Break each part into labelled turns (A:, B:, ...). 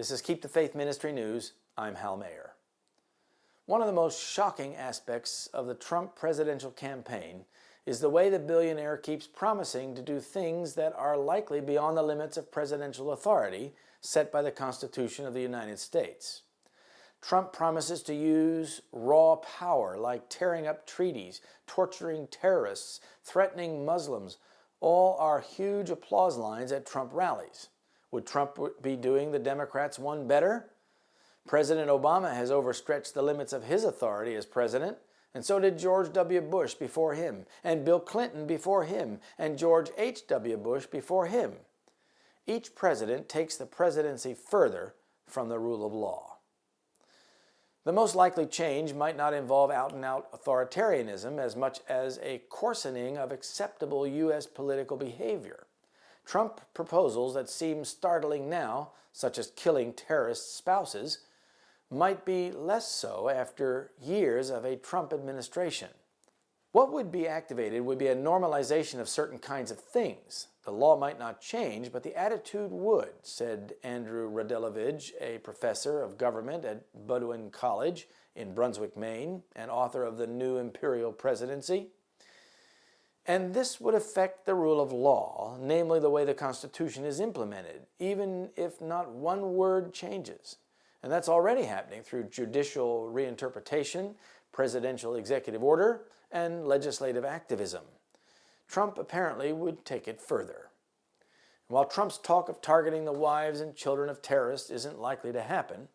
A: This is Keep the Faith Ministry News. I'm Hal Mayer. One of the most shocking aspects of the Trump presidential campaign is the way the billionaire keeps promising to do things that are likely beyond the limits of presidential authority set by the Constitution of the United States. Trump promises to use raw power like tearing up treaties, torturing terrorists, threatening Muslims. All are huge applause lines at Trump rallies. Would Trump be doing the Democrats one better? President Obama has overstretched the limits of his authority as president, and so did George W. Bush before him, and Bill Clinton before him, and George H.W. Bush before him. Each president takes the presidency further from the rule of law. The most likely change might not involve out-and-out authoritarianism as much as a coarsening of acceptable U.S. political behavior. Trump proposals that seem startling now, such as killing terrorist spouses, might be less so after years of a Trump administration. What would be activated would be a normalization of certain kinds of things. The law might not change, but the attitude would, said Andrew Radelovich, a professor of government at Bowdoin College in Brunswick, Maine, and author of The New Imperial Presidency. And this would affect the rule of law, namely the way the Constitution is implemented, even if not one word changes. And that's already happening through judicial reinterpretation, presidential executive order, and legislative activism. Trump apparently would take it further. While Trump's talk of targeting the wives and children of terrorists isn't likely to happen,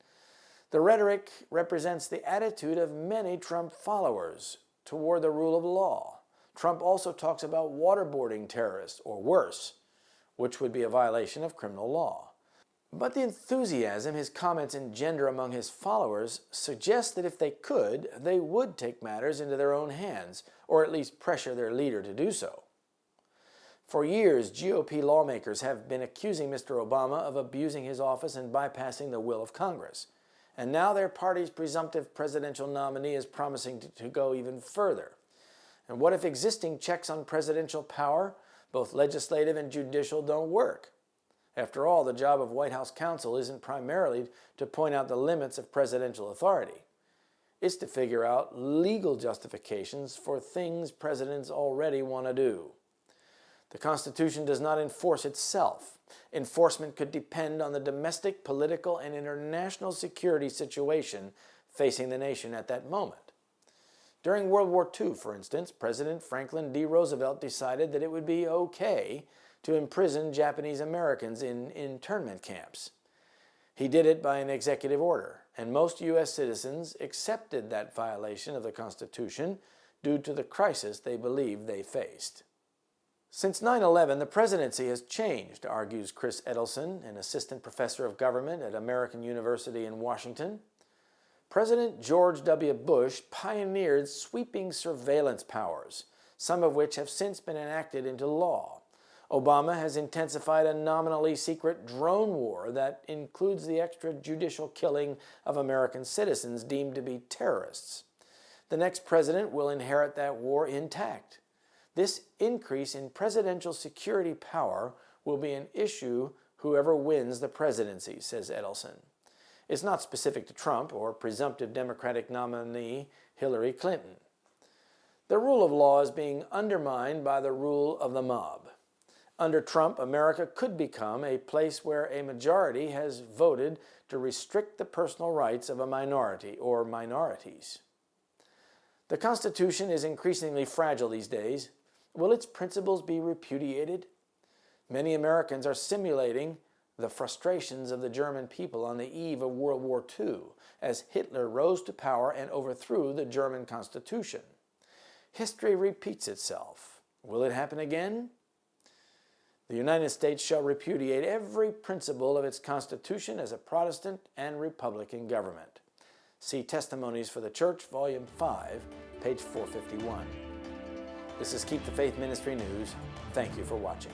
A: the rhetoric represents the attitude of many Trump followers toward the rule of law. Trump also talks about waterboarding terrorists, or worse, which would be a violation of criminal law. But the enthusiasm his comments engender among his followers suggests that if they could, they would take matters into their own hands, or at least pressure their leader to do so. For years, GOP lawmakers have been accusing Mr. Obama of abusing his office and bypassing the will of Congress. And now their party's presumptive presidential nominee is promising to go even further. And what if existing checks on presidential power, both legislative and judicial, don't work? After all, the job of White House counsel isn't primarily to point out the limits of presidential authority. It's to figure out legal justifications for things presidents already want to do. The Constitution does not enforce itself. Enforcement could depend on the domestic, political, and international security situation facing the nation at that moment. During World War II, for instance, President Franklin D. Roosevelt decided that it would be okay to imprison Japanese Americans in internment camps. He did it by an executive order, and most U.S. citizens accepted that violation of the Constitution due to the crisis they believed they faced. Since 9/11, the presidency has changed, argues Chris Edelson, an assistant professor of government at American University in Washington. President George W. Bush pioneered sweeping surveillance powers, some of which have since been enacted into law. Obama has intensified a nominally secret drone war that includes the extrajudicial killing of American citizens deemed to be terrorists. The next president will inherit that war intact. This increase in presidential security power will be an issue whoever wins the presidency, says Edelson. It's not specific to Trump or presumptive Democratic nominee Hillary Clinton. The rule of law is being undermined by the rule of the mob. Under Trump, America could become a place where a majority has voted to restrict the personal rights of a minority or minorities. The Constitution is increasingly fragile these days. Will its principles be repudiated? Many Americans are simulating the frustrations of the German people on the eve of World War II as Hitler rose to power and overthrew the German Constitution. History repeats itself. Will it happen again? The United States shall repudiate every principle of its Constitution as a Protestant and Republican government. See Testimonies for the Church, Volume 5, page 451. This is Keep the Faith Ministry News. Thank you for watching.